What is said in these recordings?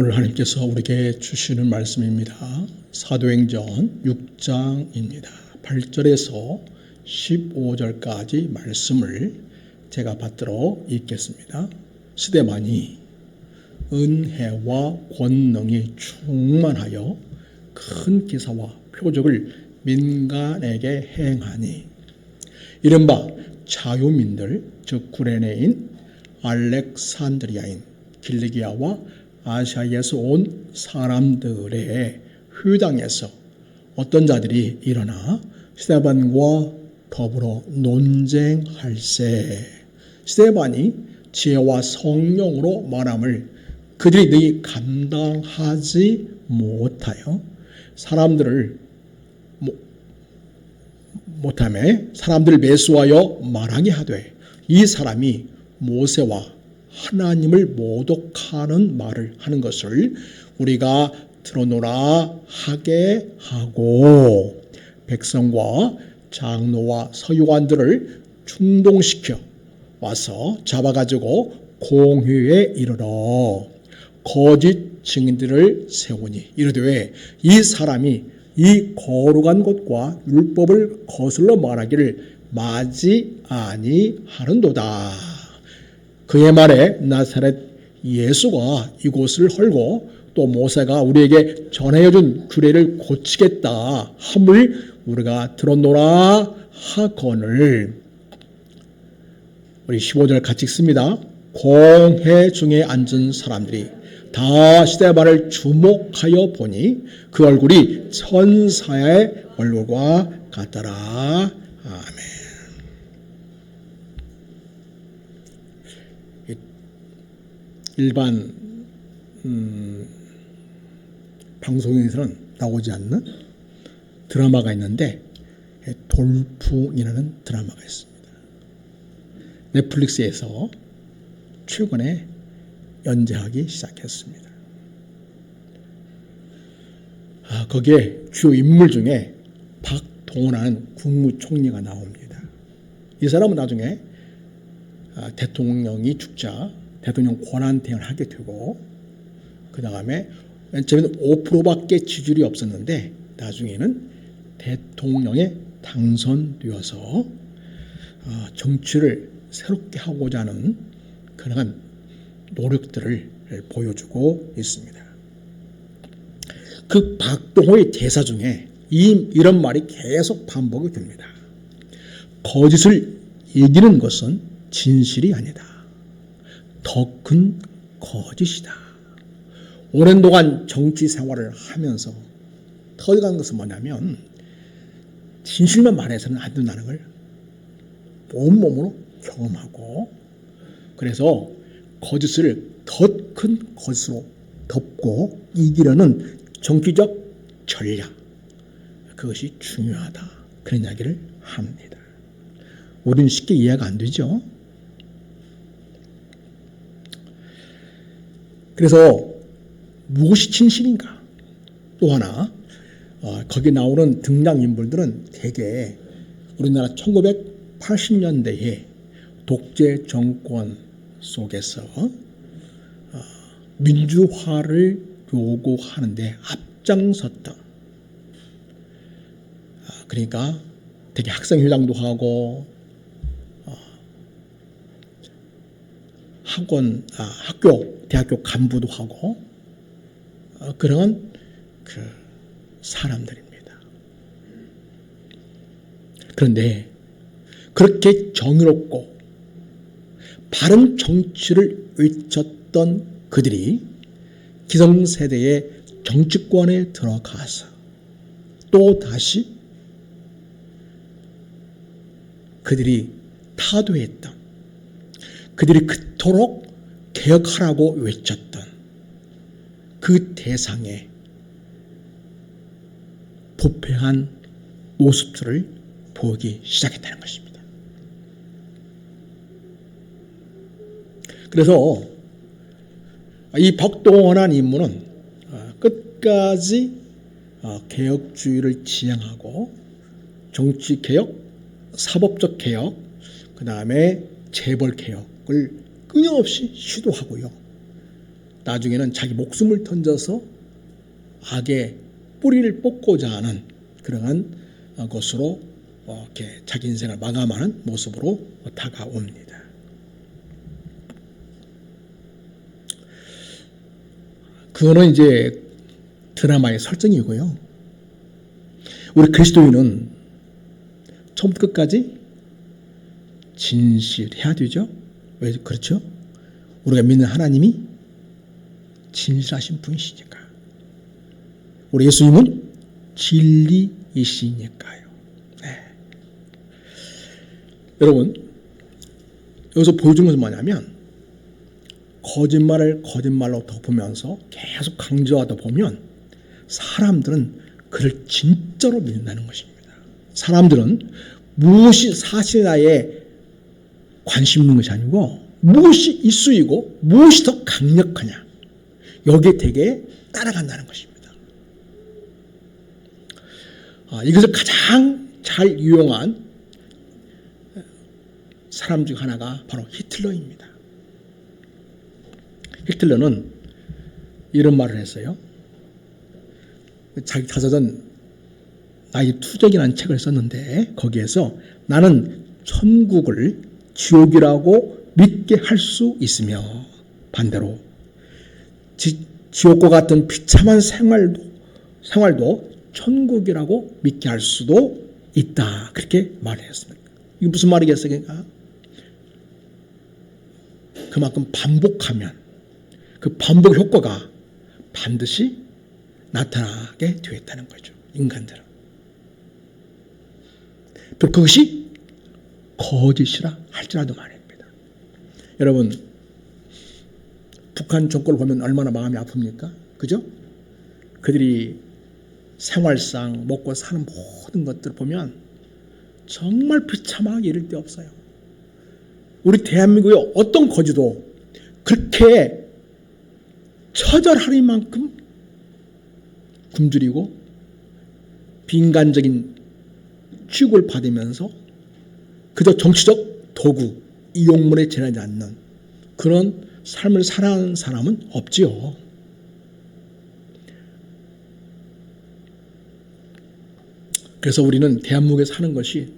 오늘 하나님께서 우리에게 주시는 말씀입니다. 사도행전 6장입니다. 8절에서 15절까지 말씀을 제가 받들어 읽겠습니다. 스데반이 은혜와 권능이 충만하여 큰 기사와 표적을 민간에게 행하니 이른바 자유민들 즉 구레네인 알렉산드리아인 길리기아와 아시아에서 온 사람들의 회당에서 어떤 자들이 일어나 스데반과 더불어 논쟁할세. 스데반이 지혜와 성령으로 말함을 그들이 너희 감당하지 못하여 사람들을 매수하여 말하게 하되 이 사람이 모세와 하나님을 모독하는 말을 하는 것을 우리가 들어노라 하게 하고 백성과 장로와 서기관들을 충동시켜 와서 잡아가지고 공회에 이르러 거짓 증인들을 세우니 이르되 이 사람이 이 거룩한 것과 율법을 거슬러 말하기를 마지 아니하는도다. 그의 말에 나사렛 예수가 이곳을 헐고 또 모세가 우리에게 전해준 규례를 고치겠다 함을 우리가 들었노라 하거늘. 우리 15절 같이 읽습니다. 공회 중에 앉은 사람들이 다 스데반을 주목하여 보니 그 얼굴이 천사의 얼굴과 같더라. 아멘. 일반 방송에서는 나오지 않는 드라마가 있는데 돌풍이라는 드라마가 있습니다. 넷플릭스에서 최근에 연재하기 시작했습니다. 거기에 주요 인물 중에 박동원이라는 국무총리가 나옵니다. 이 사람은 나중에 대통령이 죽자 대통령 권한대행을 하게 되고 그 다음에 맨 처음에는 5%밖에 지지율이 없었는데 나중에는 대통령에 당선되어서 정치를 새롭게 하고자 하는 그러한 노력들을 보여주고 있습니다. 그 박동호의 대사 중에 이런 말이 계속 반복이 됩니다. 거짓을 이기는 것은 진실이 아니다. 더 큰 거짓이다. 오랜 동안 정치 생활을 하면서 터득한 것은 뭐냐면 진실만 말해서는 안 된다는 걸 온몸으로 경험하고 그래서 거짓을 더 큰 거짓으로 덮고 이기려는 정치적 전략 그것이 중요하다. 그런 이야기를 합니다. 우리는 쉽게 이해가 안 되죠. 그래서 무엇이 진실인가? 또 하나 거기 나오는 등장인물들은 대개 우리나라 1980년대에 독재 정권 속에서 민주화를 요구하는데 앞장섰던 그러니까 되게 학생회장도 하고 학교, 대학교 간부도 하고 그런 그 사람들입니다. 그런데 그렇게 정의롭고 바른 정치를 외쳤던 그들이 기성세대의 정치권에 들어가서 또 다시 그들이 타도했던 그들이 그토록 개혁하라고 외쳤던 그 대상에 부패한 모습들을 보기 시작했다는 것입니다. 그래서 이 박동원이라는 인물은 끝까지 개혁주의를 지향하고 정치개혁, 사법적 개혁, 그 다음에 재벌개혁을 끊임없이 시도하고요. 나중에는 자기 목숨을 던져서 악의 뿌리를 뽑고자 하는 그러한 것으로 이렇게 자기 인생을 마감하는 모습으로 다가옵니다. 그거는 이제 드라마의 설정이고요. 우리 그리스도인은 처음부터 끝까지 진실해야 되죠. 왜 그렇죠? 우리가 믿는 하나님이 진실하신 분이시니까. 우리 예수님은 진리이시니까요. 네. 여러분, 여기서 보여주는 것은 뭐냐면 거짓말을 거짓말로 덮으면서 계속 강조하다 보면 사람들은 그를 진짜로 믿는다는 것입니다. 사람들은 무엇이 사실나에 관심 있는 것이 아니고 무엇이 이슈이고 무엇이 더 강력하냐, 여기에 되게 따라간다는 것입니다. 이것을 가장 잘 이용한 사람 중 하나가 바로 히틀러입니다. 히틀러는 이런 말을 했어요. 자기 자서전 나의 투적이라는 책을 썼는데 거기에서 나는 천국을 지옥이라고 믿게 할 수 있으며 반대로 지옥과 같은 비참한 생활도 천국이라고 믿게 할 수도 있다. 그렇게 말했습니다. 이게 무슨 말이겠어요? 그만큼 반복하면 그 반복 효과가 반드시 나타나게 되어 있다는 거죠. 인간들은. 또 그것이 거짓이라 할지라도 말입니다. 여러분, 북한 정권을 보면 얼마나 마음이 아픕니까? 그죠? 그들이 생활상 먹고 사는 모든 것들을 보면 정말 비참하게 이를 데 없어요. 우리 대한민국의 어떤 거지도 그렇게 처절할 만큼 굶주리고 빈간적인 취급을 받으면서 그저 정치적 도구, 이용물에 지나지 않는 그런 삶을 살아가는 사람은 없지요. 그래서 우리는 대한민국에 사는 것이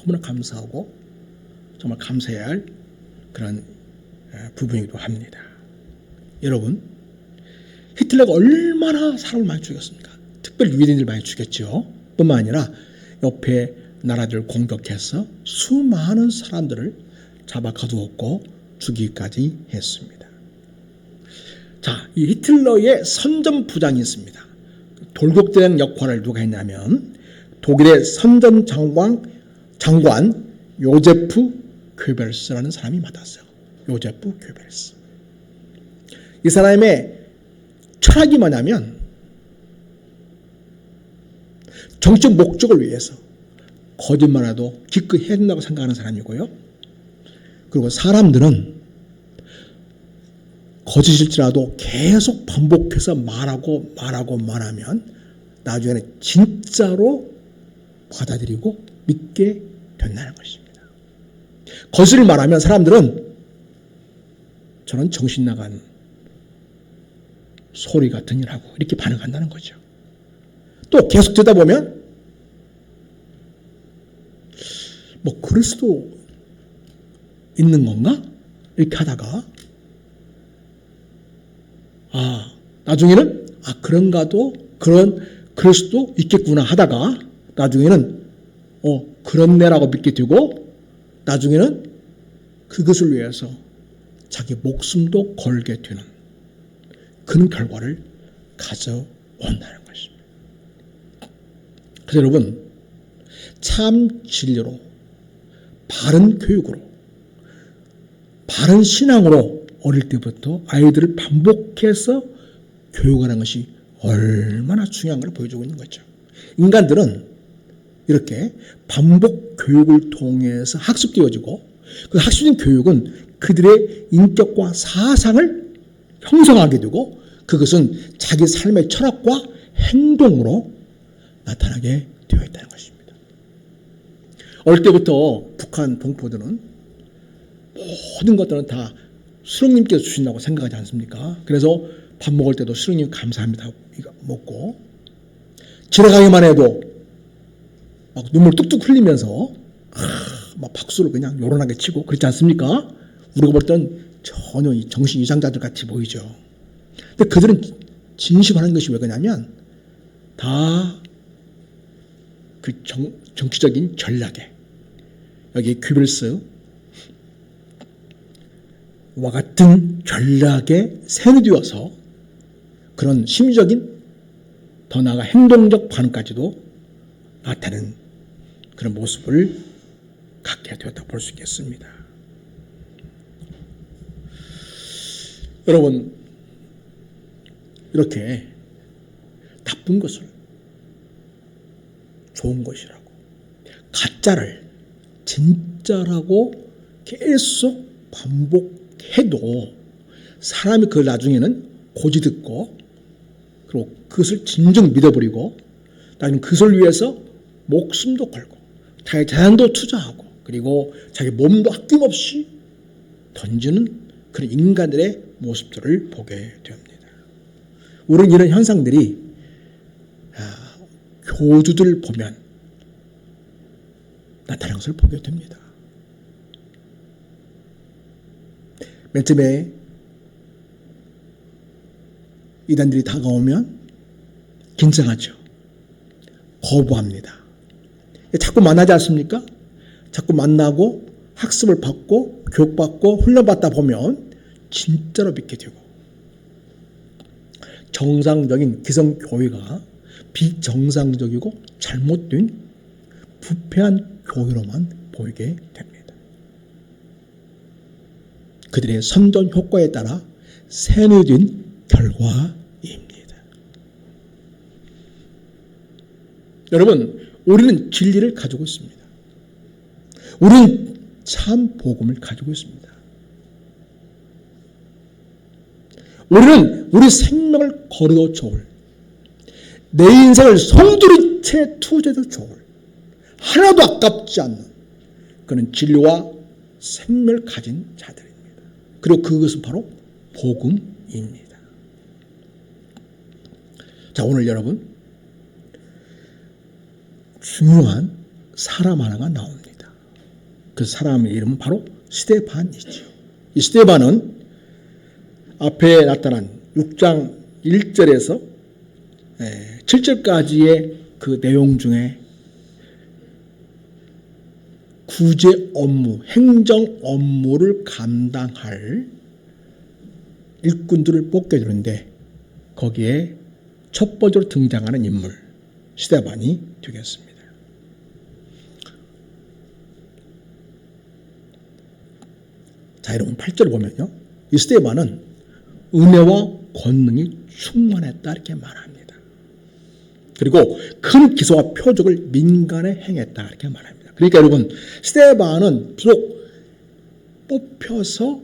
너무나 감사하고 정말 감사해야 할 그런 부분이기도 합니다. 여러분, 히틀러가 얼마나 사람을 많이 죽였습니까? 특별히 유대인들 많이 죽였죠. 뿐만 아니라 옆에 나라들을 공격해서 수많은 사람들을 잡아 가두었고 죽이기까지 했습니다. 자, 이 히틀러의 선전부장이 있습니다. 돌격대장 역할을 누가 했냐면 독일의 선전 장관 요제프 괴벨스라는 사람이 맡았어요. 요제프 괴벨스. 이 사람의 철학이 뭐냐면 정치적 목적을 위해서 거짓말해도 기꺼이 해야 된다고 생각하는 사람이고요. 그리고 사람들은 거짓일지라도 계속 반복해서 말하면 나중에는 진짜로 받아들이고 믿게 된다는 것입니다. 거짓을 말하면 사람들은 저는 정신 나간 소리 같은 일하고 이렇게 반응한다는 거죠. 또 계속 듣다 보면 뭐 그럴 수도 있는 건가? 이렇게 하다가 나중에는 그런가도 그럴 수도 있겠구나 하다가 나중에는 그렇네라고 믿게 되고 나중에는 그것을 위해서 자기 목숨도 걸게 되는 그런 결과를 가져온다는 것입니다. 그래서 여러분, 참 진리로 바른 교육으로 바른 신앙으로 어릴 때부터 아이들을 반복해서 교육하는 것이 얼마나 중요한 걸 보여주고 있는 거죠. 인간들은 이렇게 반복 교육을 통해서 학습되어지고 그 학습된 교육은 그들의 인격과 사상을 형성하게 되고 그것은 자기 삶의 철학과 행동으로 나타나게 되어 있다는 것입니다. 어릴 때부터 북한 동포들은 모든 것들은 다 수령님께서 주신다고 생각하지 않습니까? 그래서 밥 먹을 때도 수령님 감사합니다 하고 이거 먹고, 지나가기만 해도 막 눈물 뚝뚝 흘리면서 막 박수를 그냥 요란하게 치고 그렇지 않습니까? 우리가 볼 때는 전혀 정신 이상자들 같이 보이죠. 근데 그들은 진심하는 것이 왜 그러냐면 다 그 정치적인 전략에, 여기 퀴블스와 같은 전략에 세뇌되어서 그런 심리적인, 더 나아가 행동적 반응까지도 나타내는 그런 모습을 갖게 되었다고 볼 수 있겠습니다. 여러분, 이렇게 나쁜 것을 좋은 것이라고, 가짜를 진짜라고 계속 반복해도 사람이 그걸 나중에는 고지 듣고, 그리고 그것을 진정 믿어버리고, 나는 그것을 위해서 목숨도 걸고 자기 재산도 투자하고 그리고 자기 몸도 아낌없이 던지는 그런 인간들의 모습들을 보게 됩니다. 우리는 이런 현상들이 교주들 보면 나타나는 것을 보게 됩니다. 맨 처음에 이단들이 다가오면 긴장하죠. 거부합니다. 자꾸 만나지 않습니까? 자꾸 만나고 학습을 받고 교육받고 훈련받다 보면 진짜로 믿게 되고, 정상적인 기성교회가 비정상적이고 잘못된 부패한 교회로만 보이게 됩니다. 그들의 선전 효과에 따라 세뇌된 결과입니다. 여러분, 우리는 진리를 가지고 있습니다. 우리는 참 복음을 가지고 있습니다. 우리는 우리 생명을 걸어도 좋을, 내 인생을 송두리째 투자해도 좋을, 하나도 아깝지 않는 그런 진리와 생명을 가진 자들입니다. 그리고 그것은 바로 복음입니다. 자, 오늘 여러분, 중요한 사람 하나가 나옵니다. 그 사람의 이름은 바로 스데반이죠. 이 스데반은 앞에 나타난 6장 1절에서 7절까지의 그 내용 중에 구제 업무, 행정 업무를 감당할 일꾼들을 뽑게 되는데, 거기에 첫 번째로 등장하는 인물 스데반이 되겠습니다. 자, 여러분 8절을 보면요, 이 스데반은 은혜와 권능이 충만했다 이렇게 말합니다. 그리고 큰 기사와 표적을 민간에 행했다 이렇게 말합니다. 그러니까 여러분, 스데반은 비록 뽑혀서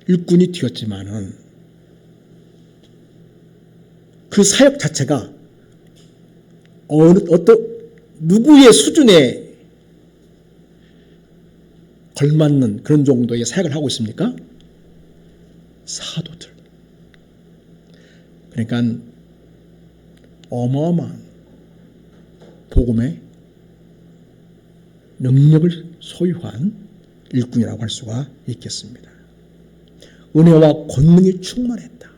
일꾼이 되었지만은 그 사역 자체가 누구의 수준에 걸맞는 그런 정도의 사역을 하고 있습니까? 사도들. 그러니까 어마어마한 복음의 능력을 소유한 일꾼이라고 할 수가 있겠습니다. 은혜와 권능이 충만했다.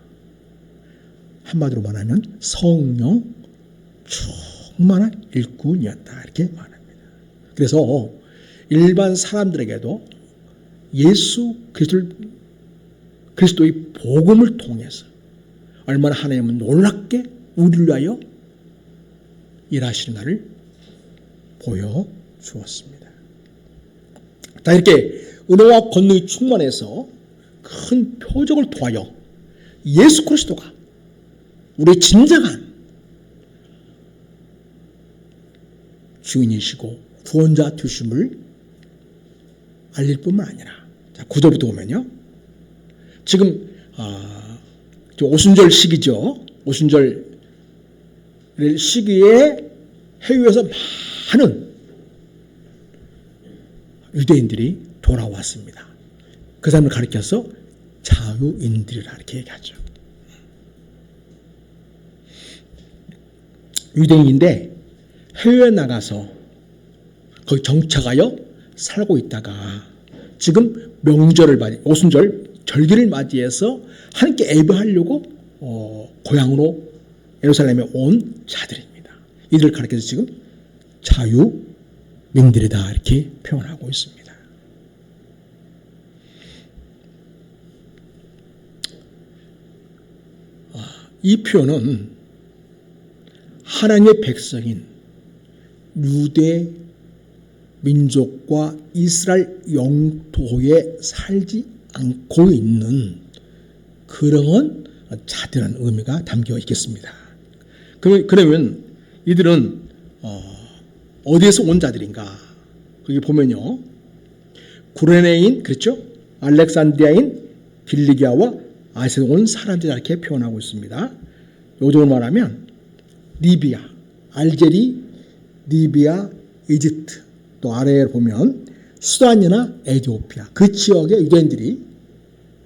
한마디로 말하면 성령 충만한 일꾼이었다 이렇게 말합니다. 그래서 일반 사람들에게도 예수 그리스도의 복음을 통해서 얼마나 하나님은 놀랍게 우리를 위하여 일하시는가를 보여주었습니다. 자, 이렇게 은혜와 권능이 충만해서 큰 표적을 통하여 예수 그리스도가 우리의 진정한 주인이시고 구원자 되심을 알릴 뿐만 아니라, 자, 9절부터 보면요, 지금 오순절 시기죠. 오순절 시기에 해외에서 많은 유대인들이 돌아왔습니다. 그 사람을 가리켜서 자유인들이라 이렇게 얘기하죠. 유대인인데 해외에 나가서 거기 정착하여 살고 있다가 지금 명절을 맞이, 오순절 절기를 맞이해서 하나님께 예배하려고 고향으로 예루살렘에 온 자들입니다. 이들을 가리켜서 지금 자유민들이다 이렇게 표현하고 있습니다. 이 표현은 하나님의 백성인 유대 민족과 이스라엘 영토에 살지 않고 있는 그런 자들한 의미가 담겨 있겠습니다. 그러면 이들은 어디에서 온 자들인가? 거기 보면요, 구레네인, 그렇죠? 알렉산드리아인, 길리기아와 아시아에서 온 사람들 이렇게 표현하고 있습니다. 요즘으로 말하면 리비아, 알제리, 리비아, 이집트, 또 아래에 보면 수단이나 에티오피아, 그 지역의 유대인들이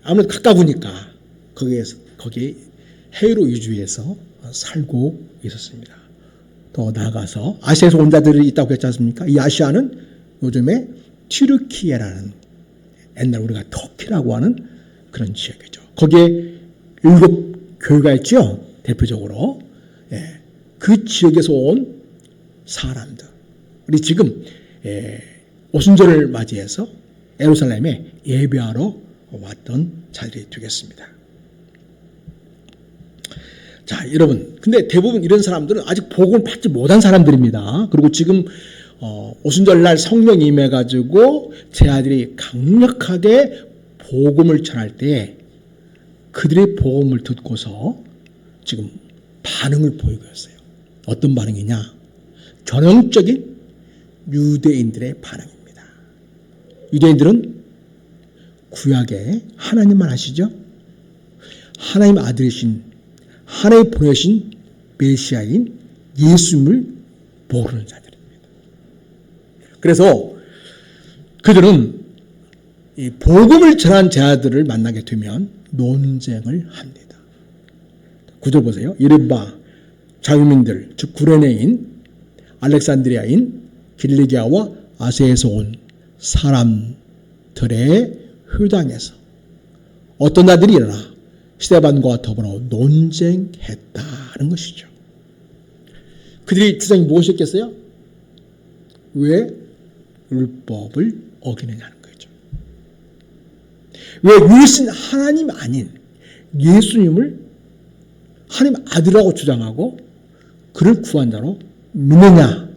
아무래도 가까우니까 거기에 해외로 이주해서 살고 있었습니다. 더 나아가서 아시아에서 온 자들이 있다고 했지 않습니까? 이 아시아는 요즘에 튀르키예라는, 옛날 우리가 터키라고 하는 그런 지역이죠. 거기에 7 교회가 있죠. 대표적으로. 그 지역에서 온 사람들. 우리 지금 오순절을 맞이해서 예루살렘에 예배하러 왔던 자들이 되겠습니다. 자, 여러분, 근데 대부분 이런 사람들은 아직 복음을 받지 못한 사람들입니다. 그리고 지금 오순절날 성령 임해가지고 제 아들이 강력하게 복음을 전할 때 그들의 복음을 듣고서 지금 반응을 보이고 있어요. 어떤 반응이냐? 전형적인 유대인들의 반응입니다. 유대인들은 구약에 하나님만 아시죠? 하나님 아들이신, 하나님 보내신 메시아인 예수님을 모르는 자들입니다. 그래서 그들은 이 복음을 전한 자들을 만나게 되면 논쟁을 합니다. 9절 보세요. 이른바 자유민들, 즉 구레네인, 알렉산드리아인, 길리기아와 아세에서 온 사람들의 회당에서 어떤 자들이 일어나 스데반과 더불어 논쟁했다는 것이죠. 그들의 주장이 무엇이었겠어요? 왜 율법을 어기느냐는 거죠. 왜 유일신 하나님 아닌 예수님을 하나님 아들이라고 주장하고 그를 구한 자로 믿느냐?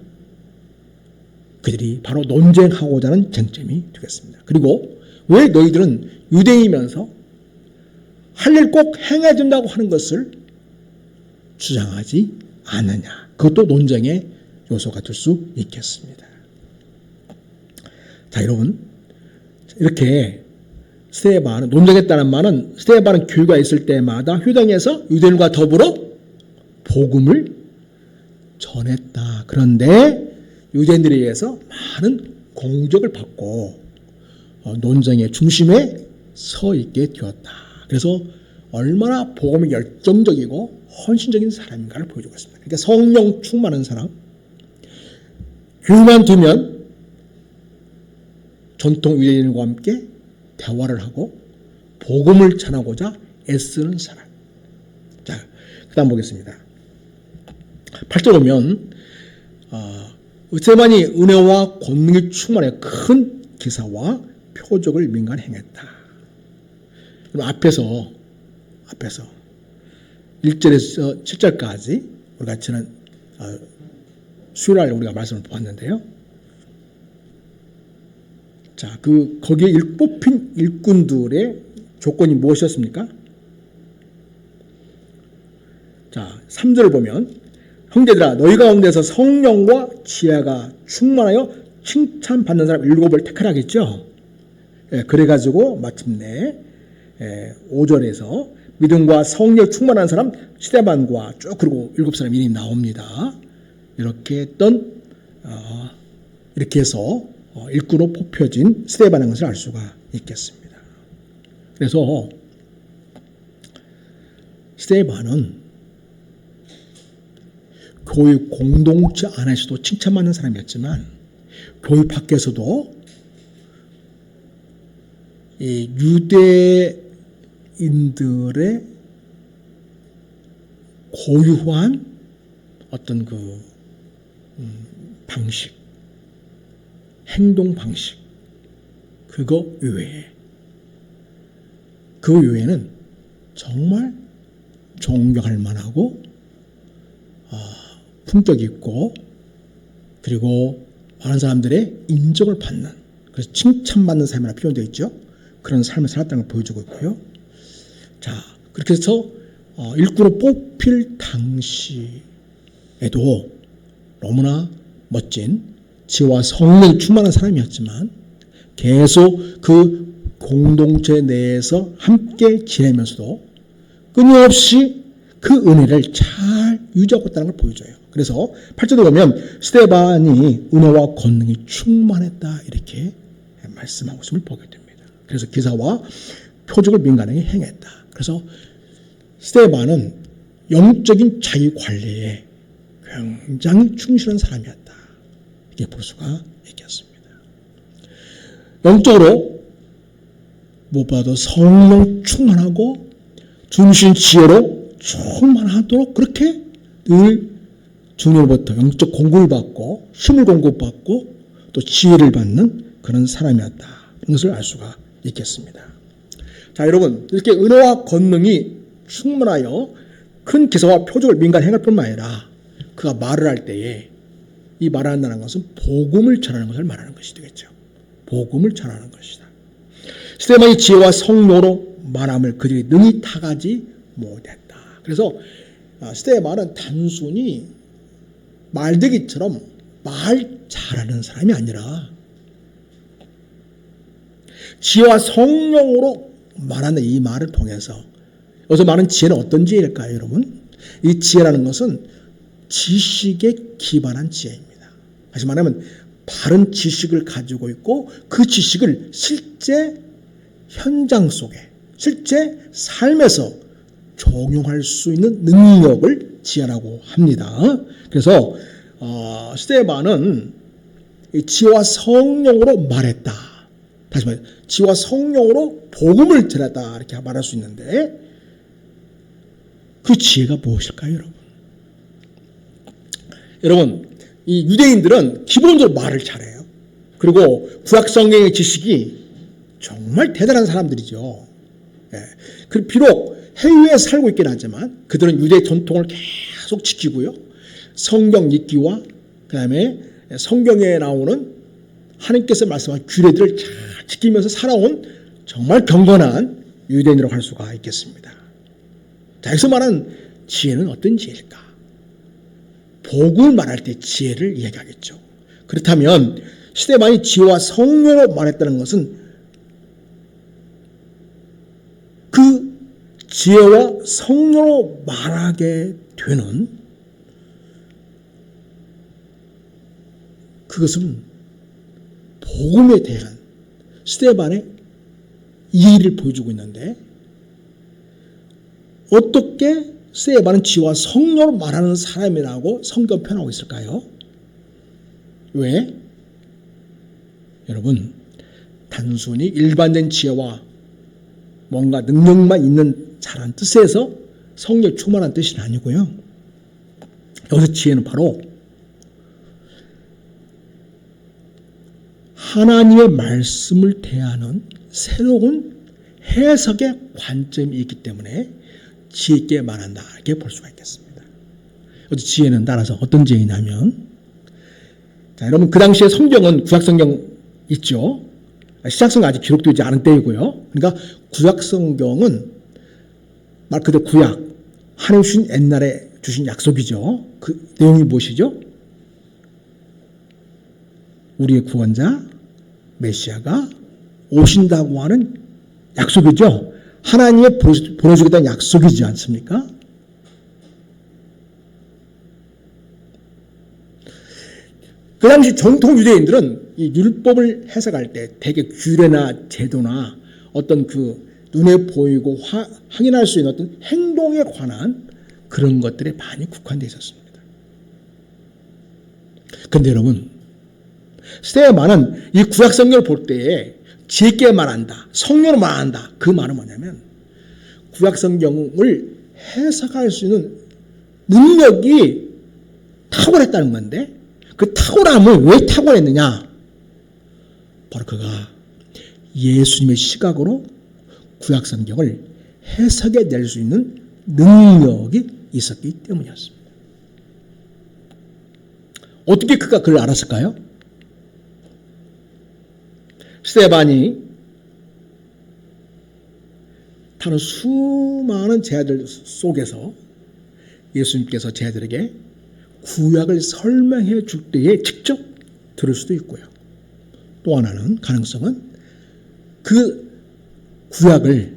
그들이 바로 논쟁하고자 하는 쟁점이 되겠습니다. 그리고 왜 너희들은 유대인이면서 할 일 꼭 행해야 된다고 하는 것을 주장하지 않느냐? 그것도 논쟁의 요소가 될 수 있겠습니다. 자, 여러분, 이렇게 스데반은, 논쟁했다는 말은 스데반은 교회가 있을 때마다 회당에서 유대인과 더불어 복음을 전했다. 그런데 유대인들에 의해서 많은 공격을 받고 논쟁의 중심에 서 있게 되었다. 그래서 얼마나 복음에 열정적이고 헌신적인 사람인가를 보여주고 있습니다. 그러니까 성령 충만한 사람, 교회만 두면 전통 유대인과 함께 대화를 하고 복음을 전하고자 애쓰는 사람. 자, 그 다음 보겠습니다. 8절 보면 스데반이 은혜와 권능이 충만해 큰 기사와 표적을 민간 행했다. 그럼 앞에서 1절에서 7절까지 우리가 지난 수요일날 우리가 말씀을 보았는데요. 자, 거기에 뽑힌 일꾼들의 조건이 무엇이었습니까? 자, 3절을 보면 형제들아 너희 가운데서 성령과 지혜가 충만하여 칭찬받는 사람 7을 택하라 하겠죠. 그래가지고 마침내 5절에서 믿음과 성령 충만한 사람 스데반과 쭉 그리고 7사람 이름이 나옵니다. 이렇게 이렇게 해서 일꾼으로 뽑혀진 스데반인 것을 알 수가 있겠습니다. 그래서 스데반은 교회 공동체 안에서도 칭찬받는 사람이었지만 교회 밖에서도 이 유대인들의 고유한 어떤 그 방식, 행동 방식, 그거 외에는 정말 존경할 만하고 품격 있고 그리고 많은 사람들의 인정을 받는, 그래서 칭찬받는 삶이라 표현되어 있죠. 그런 삶을 살았다는 걸 보여주고 있고요. 자, 그렇게 해서 일꾼으로 뽑힐 당시에도 너무나 멋진 지혜와 성령이 충만한 사람이었지만 계속 그 공동체 내에서 함께 지내면서도 끊임없이 그 은혜를 잘 유지하고 있다는 걸 보여줘요. 그래서 8절에 보면 스데반이 은혜와 권능이 충만했다 이렇게 말씀하고 있음을 보게 됩니다. 그래서 기사와 표적을 민간하게 행했다. 그래서 스데반은 영적인 자기 관리에 굉장히 충실한 사람이었다. 이렇게 볼 수가 있겠습니다. 영적으로 무엇보다도 성령 충만하고 중심 지혜로 충만하도록 그렇게 늘 주님으로부터 영적 공급을 받고 힘을 공급받고 또 지혜를 받는 그런 사람이었다. 그런 것을 알 수가 있겠습니다. 자, 여러분, 이렇게 은혜와 권능이 충만하여 큰 기사와 표적을 민간 행할 뿐만 아니라 그가 말을 할 때에 이 말한다는 것은 복음을 전하는 것을 말하는 것이 되겠죠. 복음을 전하는 것이다. 스데반이 지혜와 성령으로 말함을 그들이 능히 타가지 못했다. 그래서 스데반은 단순히 말대기처럼 말 잘하는 사람이 아니라 지혜와 성령으로 말하는 이 말을 통해서, 여기서 말하는 지혜는 어떤 지혜일까요, 여러분? 이 지혜라는 것은 지식에 기반한 지혜입니다. 다시 말하면 바른 지식을 가지고 있고 그 지식을 실제 현장 속에, 실제 삶에서 적용할 수 있는 능력을 지혜라고 합니다. 그래서 스데반은 지혜와 성령으로 말했다. 다시 말해, 지혜와 성령으로 복음을 전했다 이렇게 말할 수 있는데 그 지혜가 무엇일까요, 여러분? 여러분, 이 유대인들은 기본적으로 말을 잘해요. 그리고 구약 성경의 지식이 정말 대단한 사람들이죠. 예. 비록 해외에 살고 있긴 하지만 그들은 유대 전통을 계속 지키고요. 성경 읽기와 그 다음에 성경에 나오는 하나님께서 말씀한 규례들을 잘 지키면서 살아온 정말 경건한 유대인이라고 할 수가 있겠습니다. 자, 여기서 말하는 지혜는 어떤 지혜일까? 복음을 말할 때 지혜를 이야기하겠죠. 그렇다면 스데반이 지혜와 성령으로 말했다는 것은 그 지혜와 성령으로 말하게 되는 그것은 복음에 대한 스데반의 이해를 보여주고 있는데 어떻게 스데반은 지혜와 성령으로 말하는 사람이라고 성경 표현하고 있을까요? 왜? 여러분, 단순히 일반적인 지혜와 뭔가 능력만 있는 자라는 뜻에서 성령 충만한 뜻이 아니고요. 여기서 지혜는 바로 하나님의 말씀을 대하는 새로운 해석의 관점이 있기 때문에 지혜 있게 말한다 이렇게 볼 수가 있겠습니다. 어디 지혜는 따라서 어떤 지혜냐면, 자, 여러분 그 당시에 성경은 구약성경 있죠. 신약성경 아직 기록되지 않은 때이고요. 그러니까 구약성경은 말 그대로 구약, 하나님 주신 옛날에 주신 약속이죠. 그 내용이 무엇이죠? 우리의 구원자 메시아가 오신다고 하는 약속이죠. 하나님의 보내주겠다는 약속이지 않습니까? 그 당시 정통 유대인들은 이 율법을 해석할 때 대개 규례나 제도나 어떤 그 눈에 보이고 확인할 수 있는 어떤 행동에 관한 그런 것들에 많이 국한되어 있었습니다. 그런데 여러분, 스테반은 이 구약 성경을 볼 때에 지혜 있게 말한다, 성령으로 말한다. 그 말은 뭐냐면 구약 성경을 해석할 수 있는 능력이 탁월했다는 건데, 그 탁월함을 왜 탁월했느냐? 바로 그가 예수님의 시각으로 구약 성경을 해석해 낼 수 있는 능력이 있었기 때문이었습니다. 어떻게 그가 그걸 알았을까요? 스데반이 다른 수많은 제자들 속에서 예수님께서 제자들에게 구약을 설명해 줄 때에 직접 들을 수도 있고요. 또 하나는 가능성은 그 구약을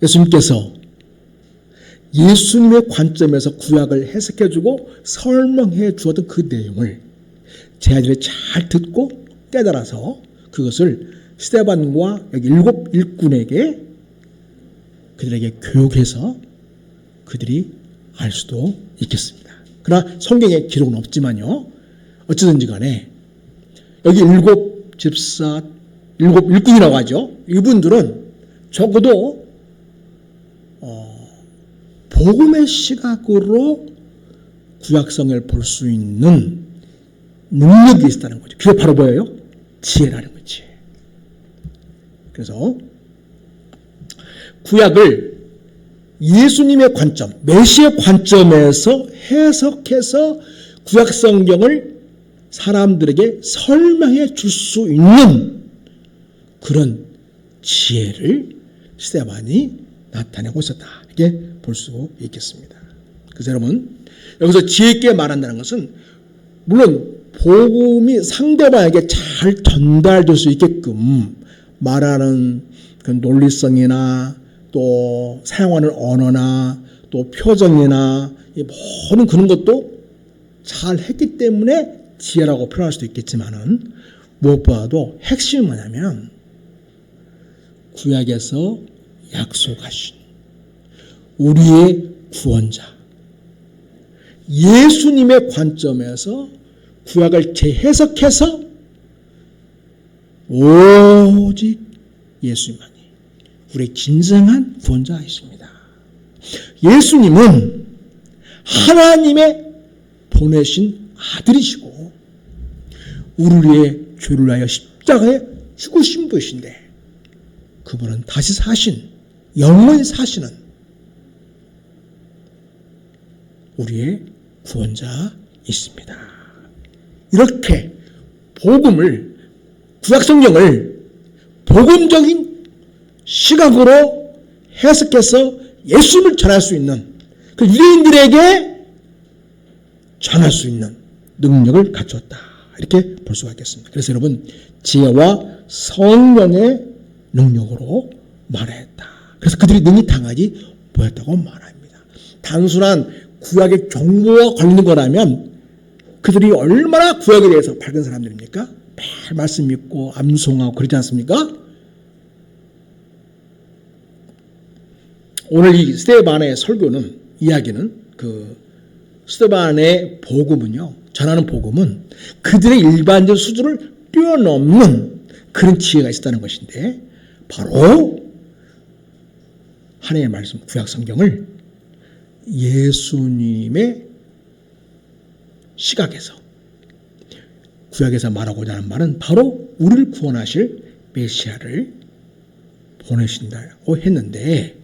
예수님께서 예수님의 관점에서 구약을 해석해주고 설명해 주었던 그 내용을 제자들이 잘 듣고 깨달아서 그것을 스데반과 여기 7 일꾼에게 그들에게 교육해서 그들이 알 수도 있겠습니다. 그러나 성경에 기록은 없지만요, 어찌든지 간에 여기 7 집사, 7 일꾼이라고 하죠. 이분들은 적어도 복음의 시각으로 구약성을 볼 수 있는 능력이 있었다는 거죠. 그게 바로 뭐예요? 지혜라는 거지. 그래서 구약을 예수님의 관점, 메시의 관점에서 해석해서 구약 성경을 사람들에게 설명해 줄 수 있는 그런 지혜를 스데반이 나타내고 있었다. 이렇게 볼 수 있겠습니다. 그래서 여러분, 여기서 지혜 있게 말한다는 것은 물론 복음이 상대방에게 잘 전달될 수 있게끔 말하는 그 논리성이나 또 사용하는 언어나 또 표정이나 모든 그런 것도 잘 했기 때문에 지혜라고 표현할 수도 있겠지만은 무엇보다도 핵심이 뭐냐면 구약에서 약속하신 우리의 구원자 예수님의 관점에서 구약을 재해석해서 오직 예수님만이 우리의 진정한 구원자이십니다. 예수님은 하나님의 보내신 아들이시고 우리의 죄를 위하여 십자가에 죽으신 분이신데 그분은 다시 사신, 영원히 사시는 우리의 구원자이십니다. 이렇게 복음을, 구약성경을 복음적인 시각으로 해석해서 예수님을 전할 수 있는 그 유대인들에게 전할 수 있는 능력을 갖추었다. 이렇게 볼 수가 있겠습니다. 그래서 여러분, 지혜와 성령의 능력으로 말했다. 그래서 그들이 능히 당하지 못했다고 말합니다. 단순한 구약의 정보가 걸리는 거라면 그들이 얼마나 구약에 대해서 밝은 사람들입니까? 매일 말씀 믿고 암송하고 그러지 않습니까? 오늘 이 스데반의 설교는, 이야기는 그 스데반의 복음은요, 전하는 복음은 그들의 일반적 수준을 뛰어넘는 그런 지혜가 있었다는 것인데 바로 하나님의 말씀, 구약 성경을 예수님의 시각에서 구약에서 말하고자 하는 말은 바로 우리를 구원하실 메시아를 보내신다고 했는데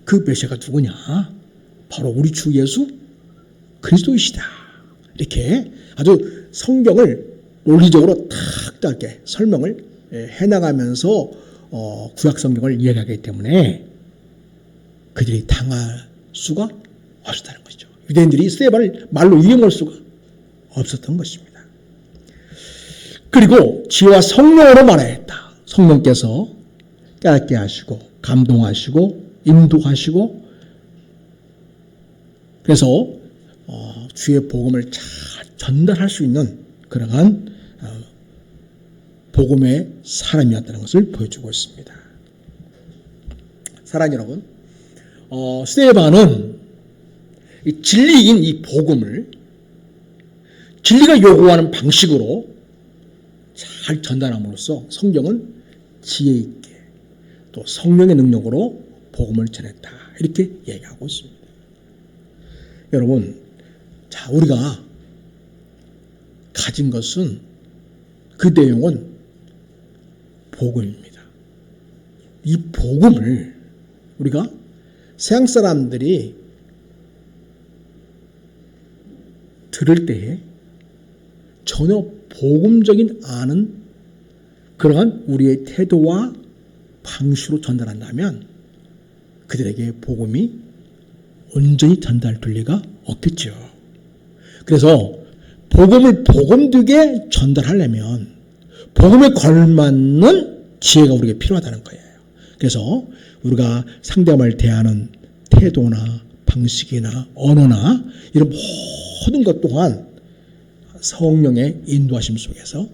그 메시아가 누구냐? 바로 우리 주 예수 그리스도이시다. 이렇게 아주 성경을 논리적으로 탁 짧게 설명을 해나가면서 구약 성경을 이해하기 때문에 그들이 당할 수가 없었다는 것이죠. 유대인들이 스데반을 말로 이용할 수가 없었던 것입니다. 그리고 지혜와 성령으로 말했다. 성령께서 깨닫게 하시고 감동하시고 인도하시고 그래서 주의 복음을 잘 전달할 수 있는 그러한 복음의 사람이었다는 것을 보여주고 있습니다. 사랑하는 여러분, 스데반은 이 진리인 이 복음을 진리가 요구하는 방식으로 잘 전달함으로써 성경은 지혜 있게 또 성령의 능력으로 복음을 전했다. 이렇게 얘기하고 있습니다. 여러분, 자, 우리가 가진 것은 그 내용은 복음입니다. 이 복음을 우리가 세상 사람들이 들을 때에 전혀 복음적인 않은 그러한 우리의 태도와 방식으로 전달한다면 그들에게 복음이 온전히 전달될 리가 없겠죠. 그래서 복음을 복음되게 전달하려면 복음에 걸맞는 지혜가 우리에게 필요하다는 거예요. 그래서 우리가 상대방을 대하는 태도나 방식이나 언어나 이런 모든 것 또한 성령의 인도하심 속에서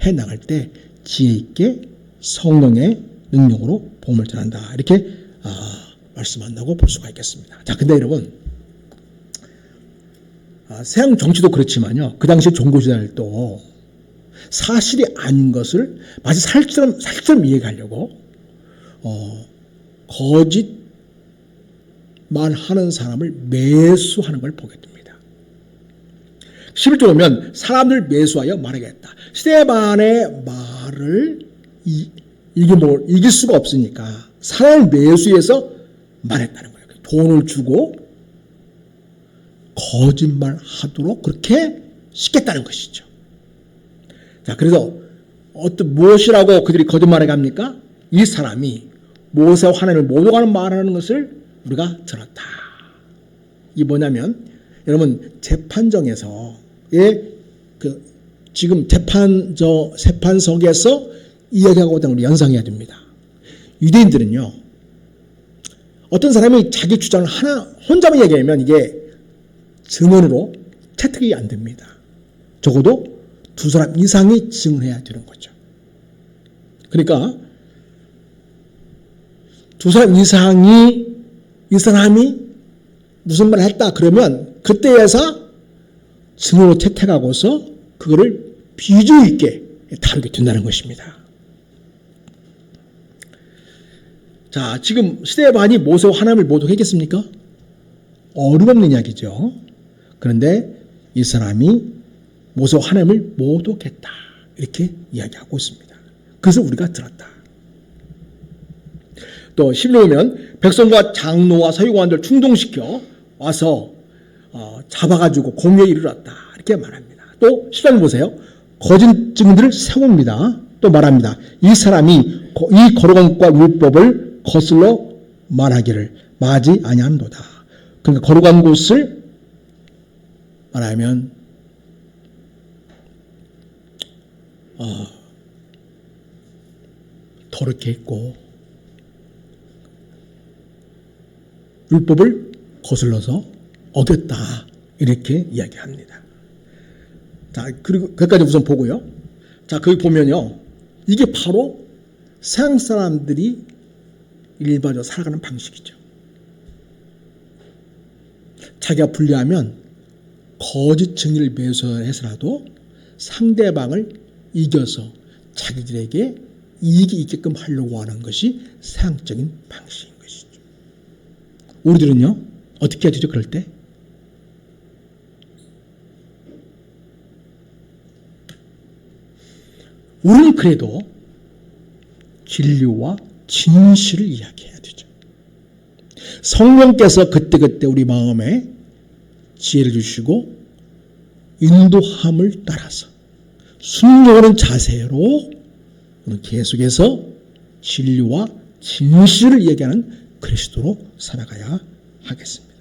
해나갈 때 지혜 있게 성령의 능력으로 복음을 전한다. 이렇게 말씀한다고 볼 수가 있겠습니다. 자, 근데 여러분, 서양 정치도 그렇지만요. 그 당시 종교지달도 사실이 아닌 것을 마치 살처럼 이해하려고 거짓 말하는 사람을 매수하는 걸 보게 됩니다. 11절 보면 사람들 매수하여 말하겠다. 스데반의 말을 이길 수가 없으니까 사람을 매수해서 말했다는 거예요. 돈을 주고 거짓말 하도록 그렇게 시켰다는 것이죠. 자, 그래서 무엇이라고 그들이 거짓말을 합니까? 이 사람이 모세와 하나님을 모독하는 말하는 것을 우리가 들었다. 이게 뭐냐면, 여러분, 재판정에서의 지금 재판석에서 이야기하고 있다는 걸 연상해야 됩니다. 유대인들은요, 어떤 사람이 자기 주장을 혼자만 얘기하면 이게 증언으로 채택이 안 됩니다. 적어도 두 사람 이상이 증언해야 되는 거죠. 그러니까 두 사람 이상이 이 사람이 무슨 말을 했다 그러면 그때에서 증언으로 채택하고서 그거를 비주 있게 다루게 된다는 것입니다. 자, 지금 스데반이 모세와 하나님을 모독했겠습니까? 어림없는 이야기죠. 그런데 이 사람이 모세와 하나님을 모독했다. 이렇게 이야기하고 있습니다. 그래서 우리가 들었다. 또 10절 보면 백성과 장로와 서기관들 충동시켜 와서 잡아가지고 공회에 이르렀다. 이렇게 말합니다. 또 10절 보세요. 거짓 증인들을 세웁니다. 또 말합니다. 이 사람이 이 거룩한 것과 율법을 거슬러 말하기를 마지 아니하는도다. 그러니까 거룩한 곳을 말하면 더럽게 했고 율법을 거슬러서 어겼다. 이렇게 이야기합니다. 자, 그리고 그까지 우선 보고요. 자, 거기 보면요. 이게 바로 서양 사람들이 일반적으로 살아가는 방식이죠. 자기가 불리하면 거짓 증인을 매수해서라도 상대방을 이겨서 자기들에게 이익이 있게끔 하려고 하는 것이 서양적인 방식인 것이죠. 우리들은요, 어떻게 해야 되죠, 그럴 때? 우리는 그래도 진리와 진실을 이야기해야 되죠. 성령께서 그때그때 우리 마음에 지혜를 주시고 인도함을 따라서 순종하는 자세로 계속해서 진리와 진실을 얘기하는 그리스도로 살아가야 하겠습니다.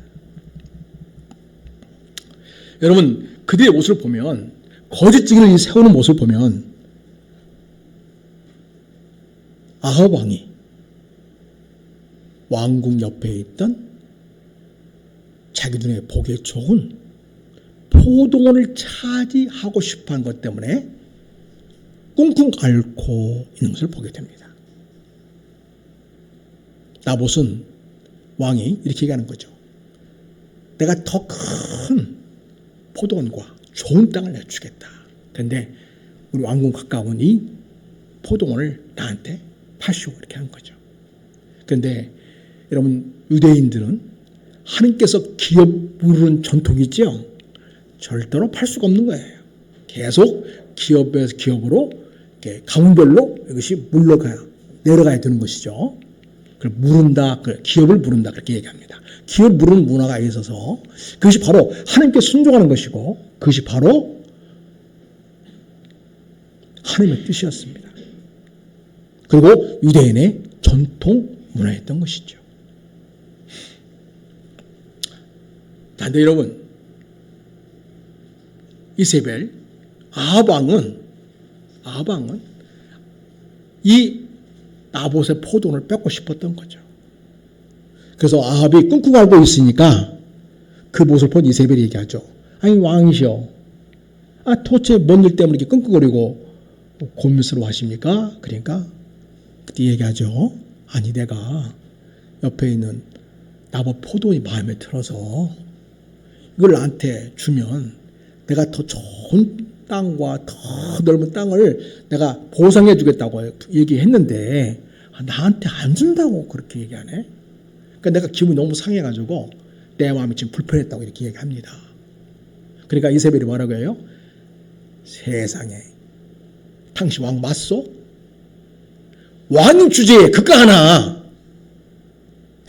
여러분, 그들의 모습을 보면, 거짓 증인을 세우는 모습을 보면 아합 왕이 왕궁 옆에 있던 자기 눈에 보기에 좋은 포도원을 차지하고 싶어하는 것 때문에 꿍꿍 앓고 있는 것을 보게 됩니다. 나봇은 왕이 이렇게 얘기하는 거죠. 내가 더 큰 포도원과 좋은 땅을 내주겠다. 그런데 우리 왕궁 가까운 이 포도원을 나한테 파시오. 이렇게 하는 거죠. 그런데 여러분, 유대인들은 하나님께서 기업 부르는 전통이 있죠. 절대로 팔 수가 없는 거예요. 계속 기업에서 기업으로 가문별로 이것이 내려가야 되는 것이죠. 물은다, 기업을 물은다 그렇게 얘기합니다. 기업 물은 문화가 있어서 그것이 바로 하나님께 순종하는 것이고 그것이 바로 하나님의 뜻이었습니다. 그리고 유대인의 전통 문화였던 것이죠. 그런데 여러분, 이세벨 아합왕은 이 나봇의 포도원을 뺏고 싶었던 거죠. 그래서 아합이 끙끙 앓고 있으니까 그 모습을 본 이세벨이 얘기하죠. 아니 왕이시여, 도대체 뭔 일 때문에 이렇게 끙끙거리고 고민스러워 하십니까? 그러니까 그때 얘기하죠. 아니 내가 옆에 있는 나봇 포도원이 마음에 들어서 이걸 나한테 주면 내가 더 좋은 땅과 더 넓은 땅을 내가 보상해 주겠다고 얘기했는데 나한테 안 준다고 그렇게 얘기하네. 그러니까 내가 기분이 너무 상해가지고 내 마음이 지금 불편했다고 이렇게 얘기합니다. 그러니까 이세벨이 뭐라고 해요? 세상에 당신 왕 맞소? 왕 주제에 그거 하나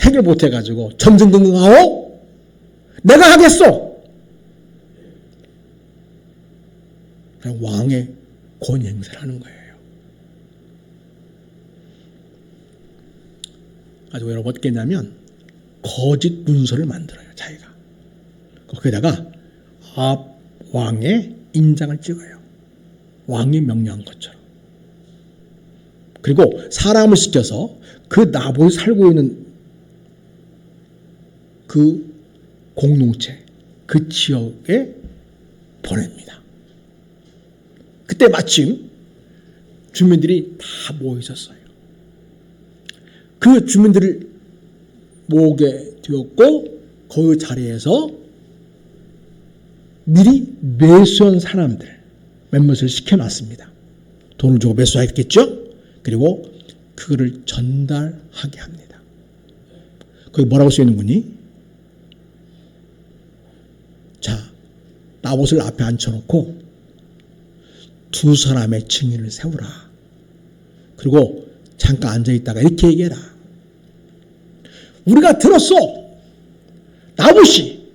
해결 못해가지고 전전긍긍하오? 내가 하겠소. 왕의 권위 행사를 하는 거예요. 아주 여러분 어떻게 했냐면 거짓 문서를 만들어요. 자기가. 거기다가 왕의 인장을 찍어요. 왕이 명령한 것처럼. 그리고 사람을 시켜서 그 나봇이 살고 있는 그 공동체, 그 지역에 보냅니다. 그때 마침 주민들이 다 모여 있었어요. 그 주민들을 모으게 되었고 그 자리에서 미리 매수한 사람들 몇몇을 시켜놨습니다. 돈을 주고 매수했겠죠? 그리고 그거를 전달하게 합니다. 거기 뭐라고 쓰여있는 거니? 자, 나봇을 앞에 앉혀놓고 두 사람의 증인을 세우라. 그리고 잠깐 앉아있다가 이렇게 얘기해라. 우리가 들었어. 나봇이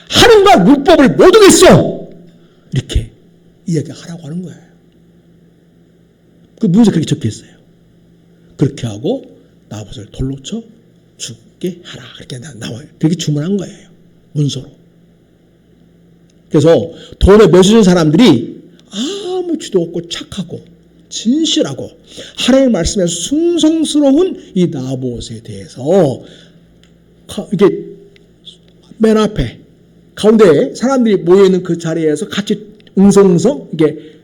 하나님과 율법을 못 어겼어. 이렇게 이야기하라고 하는 거예요. 그 문제 그렇게 적혀 있어요. 그렇게 하고 나봇을 돌로 쳐 죽게 하라. 그렇게 나와요. 그렇게 주문한 거예요. 문서로. 그래서 돈에 매수된 사람들이 아무지도 없고 착하고 진실하고 하나님의 말씀에 순성스러운 이 나봇에 대해서 이게 맨 앞에 가운데에 사람들이 모여있는 그 자리에서 같이 웅성웅성 이게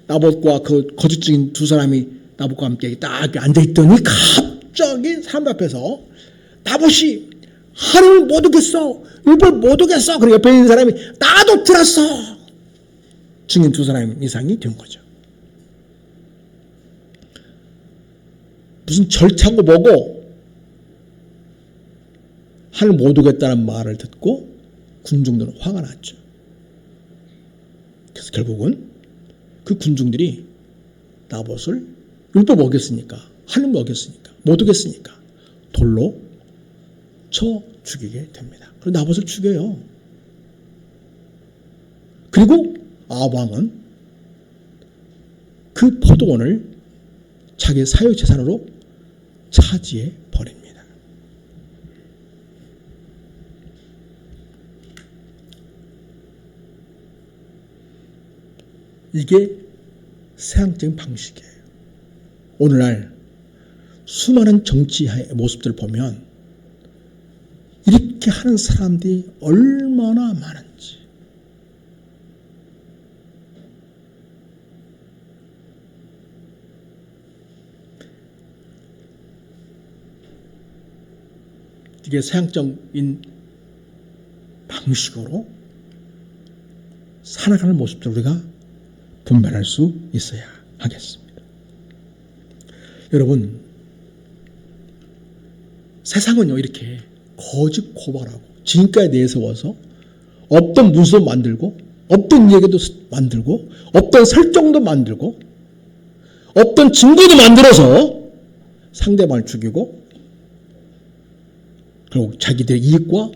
나봇과 그 거짓증인 두 사람이 나봇과 함께 딱 앉아있더니 갑자기 사람들 앞에서 나봇이 하나님을 못 어겼어. 율법을 못 어겼어. 그리고 옆에 있는 사람이 나도 들었어. 증인 두 사람 이상이 된 거죠. 무슨 절차고 뭐고 하나님 못 오겠다는 말을 듣고 군중들은 화가 났죠. 그래서 결국은 그 군중들이 나봇을 율법 어겼으니까 하나님 어겼으니까 못 오겠으니까 돌로 쳐 죽이게 됩니다. 그리고 나봇을 죽여요. 그리고 아합왕은 그 포도원을 자기의 사유재산으로 차지해 버립니다. 이게 세상적인 방식이에요. 오늘날 수많은 정치의 모습들을 보면 이렇게 하는 사람들이 얼마나 많은지. 이게 서양적인 방식으로 살아가는 모습들 우리가 분별할 수 있어야 하겠습니다. 여러분, 세상은요 이렇게 거짓 고발하고 진가에 내세워서 없던 문서도 만들고 없던 얘기도 만들고 없던 설정도 만들고 없던 증거도 만들어서 상대방을 죽이고 그리고 자기들의 이익과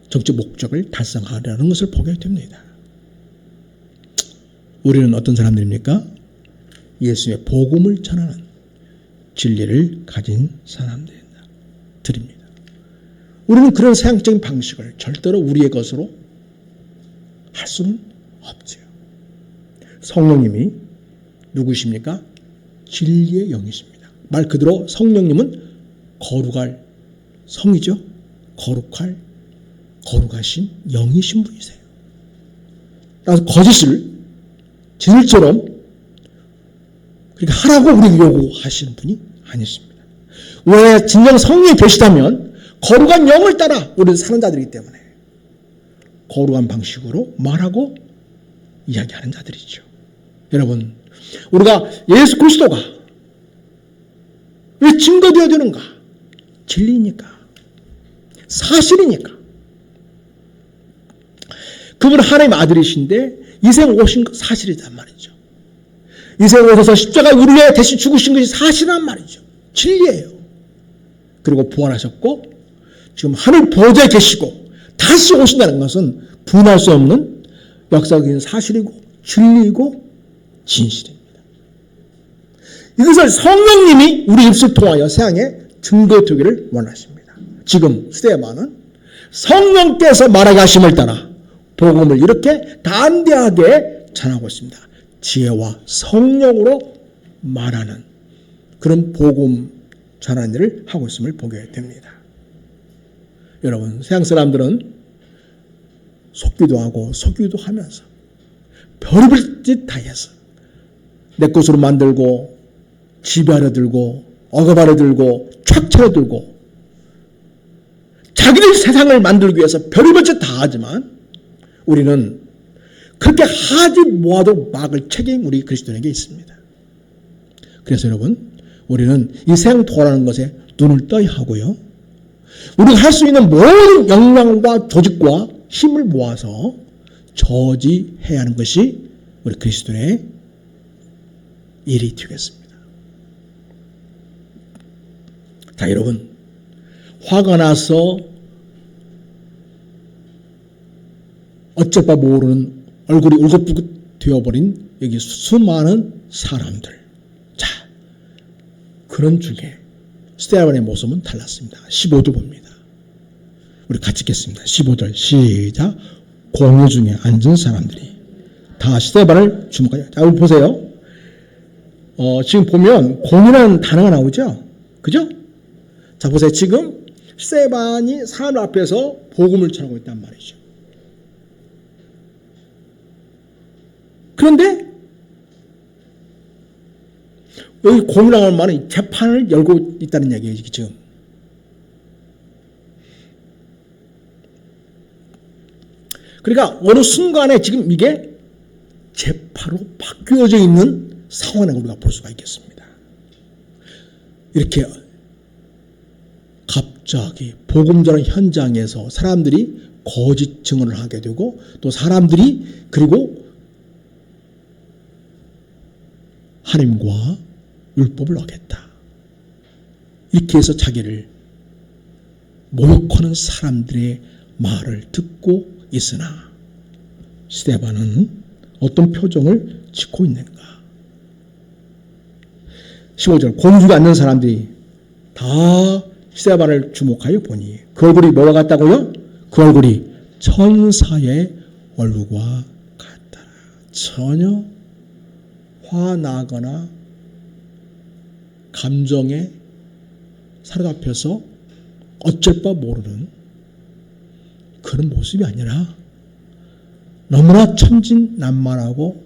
정치 목적을 달성하려는 것을 보게 됩니다. 우리는 어떤 사람들입니까? 예수의 복음을 전하는 진리를 가진 사람들입니다. 우리는 그런 서양적인 방식을 절대로 우리의 것으로 할 수는 없죠. 성령님이 누구십니까? 진리의 영이십니다. 말 그대로 성령님은 거룩할 성이죠. 거룩하신 영이신 분이세요. 따라서 거짓을 진실처럼 그렇게 하라고 우리에게 요구하시는 분이 아니십니다. 왜 진정 성령이 계시다면 거룩한 영을 따라 우리는 사는 자들이기 때문에 거룩한 방식으로 말하고 이야기하는 자들이죠. 여러분, 우리가 예수 그리스도가 왜 증거되어야 되는가? 진리니까. 사실이니까. 그분은 하나님의 아들이신데 이 세상 오신 것 사실이란 말이죠. 이 세상에 오셔서 십자가에 우리를 위해 대신 죽으신 것이 사실이란 말이죠. 진리예요. 그리고 부활하셨고 지금 하늘 보좌에 계시고 다시 오신다는 것은 분할 수 없는 역사적인 사실이고 진리이고 진실입니다. 이것을 성령님이 우리 입술 통하여 세상에 증거되기를 원하십니다. 지금 스데반은 성령께서 말하게 하심을 따라 복음을 이렇게 담대하게 전하고 있습니다. 지혜와 성령으로 말하는 그런 복음 전하는 일을 하고 있음을 보게 됩니다. 여러분, 서양 사람들은 속기도 하고 속기도 하면서 별의별 짓 다 해서 내 것으로 만들고 지배하려 들고 억압하려 들고 착취하려 들고 자기들 세상을 만들기 위해서 별의별 짓 다 하지만 우리는 그렇게 하지 못해도 막을 책임이 우리 그리스도인에게 있습니다. 그래서 여러분, 우리는 이 세상 도라는 것에 눈을 떠야 하고요. 우리가 할 수 있는 모든 역량과 조직과 힘을 모아서 저지해야 하는 것이 우리 그리스도인의 일이 되겠습니다. 자, 여러분, 화가 나서 어쩔 바 모르는 얼굴이 울긋불긋 되어버린 여기 수많은 사람들. 자, 그런 중에 스데반의 모습은 달랐습니다. 15절 봅니다. 우리 같이 읽겠습니다. 15절 시작. 공회 중에 앉은 사람들이 다 스데반을 주목하여. 자, 여기 보세요. 지금 보면 공이라는 단어가 나오죠? 그죠? 자, 보세요. 지금 스데반이 사람들 앞에서 복음을 전하고 있단 말이죠. 그런데 여기 공이라고 하는 말은 재판을 열고 있다는 얘기예요. 지금. 그러니까 어느 순간에 지금 이게 재판으로 바뀌어져 있는 상황을 우리가 볼 수가 있겠습니다. 이렇게 갑자기 복음 전하는 현장에서 사람들이 거짓 증언을 하게 되고 또 사람들이 그리고 하나님과 율법을 어겼다. 이렇게 해서 자기를 모욕하는 사람들의 말을 듣고 있으나 스데반은 어떤 표정을 짓고 있는가? 15절 공주가 앉는 사람들이 다 스데반을 주목하여 보니 그 얼굴이 뭐와 같다고요? 그 얼굴이 천사의 얼굴과 같더라. 전혀 화나거나 감정에 사로잡혀서 어쩔 바 모르는 그런 모습이 아니라 너무나 천진난만하고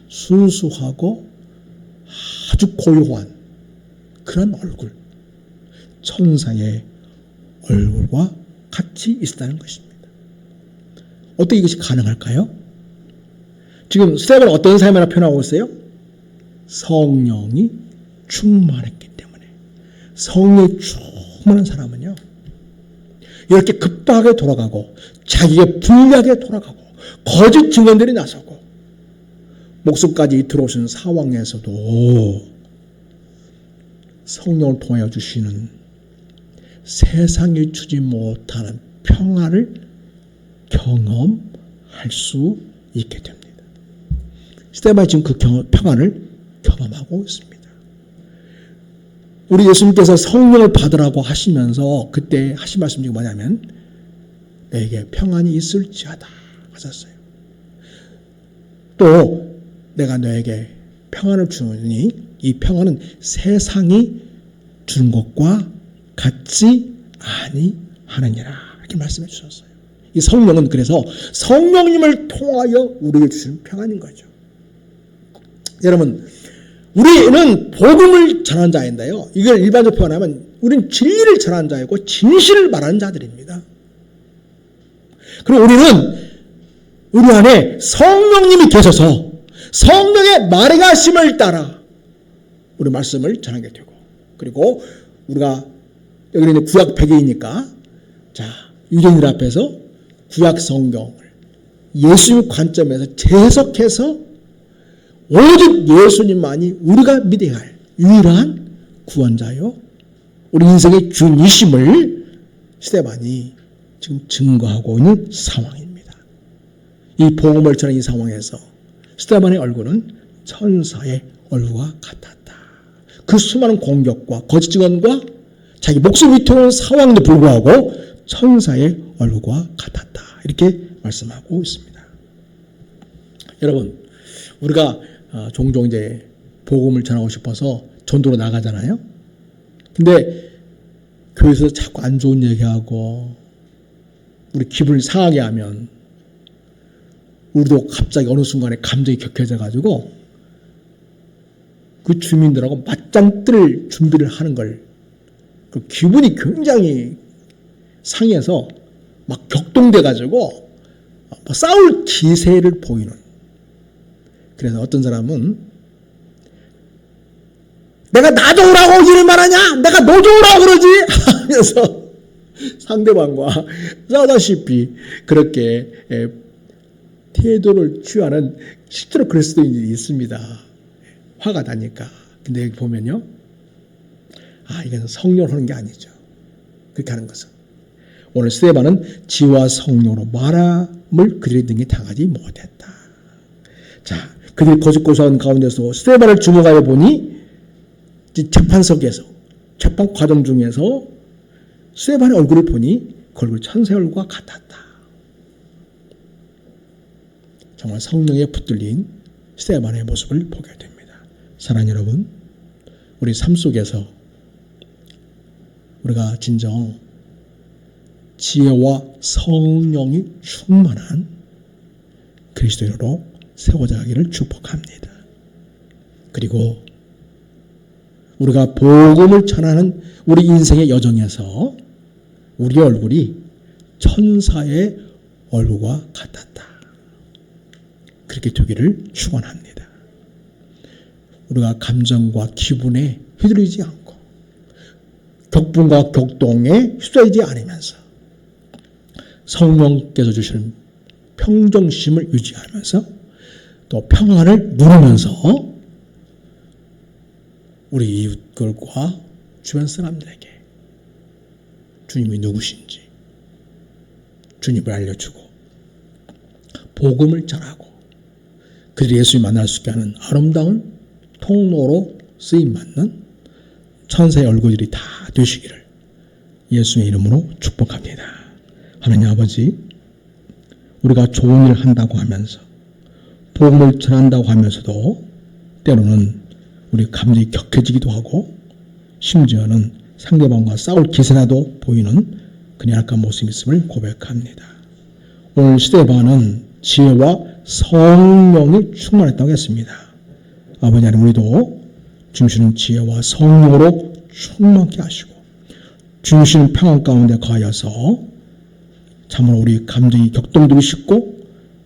순수하고 아주 고요한 그런 얼굴, 천사의 얼굴과 같이 있었다는 것입니다. 어떻게 이것이 가능할까요? 지금 스테반은 어떤 삶이라 표현하고 있어요? 성령이 충만했기 때문에. 성령이 충만한 사람은요, 이렇게 급박하게 돌아가고 자기에게 불리하게 돌아가고 거짓 증언들이 나서고 목숨까지 들어오신 상황에서도 성령을 통하여 주시는 세상이 주지 못하는 평화를 경험할 수 있게 됩니다. 스테반이 지금 그 평안을 경험하고 있습니다. 우리 예수님께서 성령을 받으라고 하시면서 그때 하신 말씀 중에 뭐냐면 너에게 평안이 있을지어다 하셨어요. 또 내가 너에게 평안을 주노니 이 평안은 세상이 주는 것과 같지 아니하느니라 이렇게 말씀해 주셨어요. 이 성령은 그래서 성령님을 통하여 우리에게 주시는 평안인 거죠. 여러분, 우리는 복음을 전하는 자인데요, 이걸 일반적으로 표현하면 우리는 진리를 전하는 자이고 진실을 말하는 자들입니다. 그리고 우리는 우리 안에 성령님이 계셔서 성령의 말의 가심을 따라 우리 말씀을 전하게 되고, 그리고 우리가 여기는 구약 배경이니까 자, 유대인들 앞에서 구약 성경을 예수님 관점에서 재해석해서 오직 예수님만이 우리가 믿어야 할 유일한 구원자요, 우리 인생의 주인이심을 스데반이 지금 증거하고 있는 상황입니다. 이 복음을 전하는 이 상황에서 스데반의 얼굴은 천사의 얼굴과 같았다. 그 수많은 공격과 거짓 증언과 자기 목숨 위태로운 상황에도 불구하고 천사의 얼굴과 같았다. 이렇게 말씀하고 있습니다. 여러분, 우리가 종종 이제 복음을 전하고 싶어서 전도로 나가잖아요. 근데 교회에서 자꾸 안 좋은 얘기하고 우리 기분을 상하게 하면 우리도 갑자기 어느 순간에 감정이 격해져 가지고 그 주민들하고 맞짱 뜰 준비를 하는 걸, 그 기분이 굉장히 상해서 막 격동돼 가지고 싸울 기세를 보이는. 그래서 어떤 사람은 내가 나 좋으라고 일을 말하냐? 내가 너 좋으라고 그러지? 하면서 상대방과 싸우다시피 그렇게 태도를 취하는, 실제로 그럴 수도 있습니다. 화가 나니까. 근데 여기 보면요, 이건 성령으로 하는 게 아니죠. 그렇게 하는 것은 오늘 스데반은 지와 성령으로 말함을 그들의 등에 당하지 못했다. 자, 그들이 거짓 고소한 가운데서 스데반을 주목하여 보니 재판석에서 재판 과정 중에서 스데반의 얼굴을 보니 그 얼굴 천사의 얼굴과 같았다. 정말 성령에 붙들린 스데반의 모습을 보게 됩니다. 사랑하는 여러분, 우리 삶 속에서 우리가 진정 지혜와 성령이 충만한 그리스도인으로 세워져 가기를 축복합니다. 그리고 우리가 복음을 전하는 우리 인생의 여정에서 우리의 얼굴이 천사의 얼굴과 같았다. 그렇게 되기를 축원합니다. 우리가 감정과 기분에 휘둘리지 않고 격분과 격동에 휩싸이지 않으면서 성령께서 주시는 평정심을 유지하면서 또 평안을 누리면서 우리 이웃들과 주변 사람들에게 주님이 누구신지 주님을 알려주고 복음을 전하고 그들이 예수를 만날 수 있게 하는 아름다운 통로로 쓰임받는 천사의 얼굴들이 다 되시기를 예수의 이름으로 축복합니다. 하나님 아버지, 우리가 좋은 일을 한다고 하면서 복음을 전한다고 하면서도 때로는 우리 감정이 격해지기도 하고 심지어는 상대방과 싸울 기세라도 보이는 그냥 약한 모습이 있음을 고백합니다. 오늘 스데반은 지혜와 성령이 충만했다고 했습니다. 아버지 하나님, 우리도 주시는 지혜와 성령으로 충만케 하시고 주시는 평안 가운데 거하여서 참으로 우리 감정이 격동되고 싶고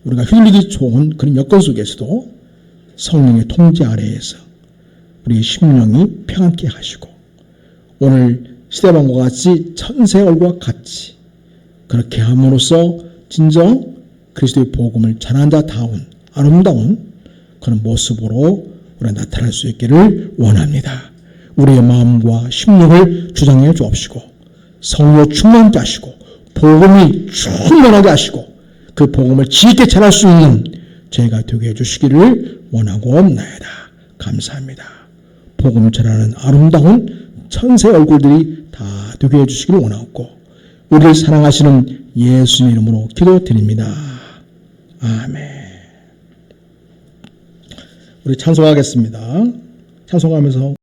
우리가 휘둘리기 좋은 그런 여건 속에서도 성령의 통제 아래에서 우리 심령이 평안케 하시고 오늘 스데반과 같이 천사의 얼굴과 같이 그렇게 함으로써 진정 그리스도의 복음을 전한 자다운 아름다운 그런 모습으로 우리가 나타날 수 있기를 원합니다. 우리의 마음과 심령을 주장해 주옵시고 성령 충만케 하시고 복음이 충만하게 하시고 그 복음을 지혜있게 전할 수 있는 저희가 되게 해주시기를 원하고 없나이다. 감사합니다. 복음 전하는 아름다운 천사의 얼굴들이 다 되게 해주시기를 원하고 우리를 사랑하시는 예수님 이름으로 기도드립니다. 아멘. 우리 찬송하겠습니다. 찬송하면서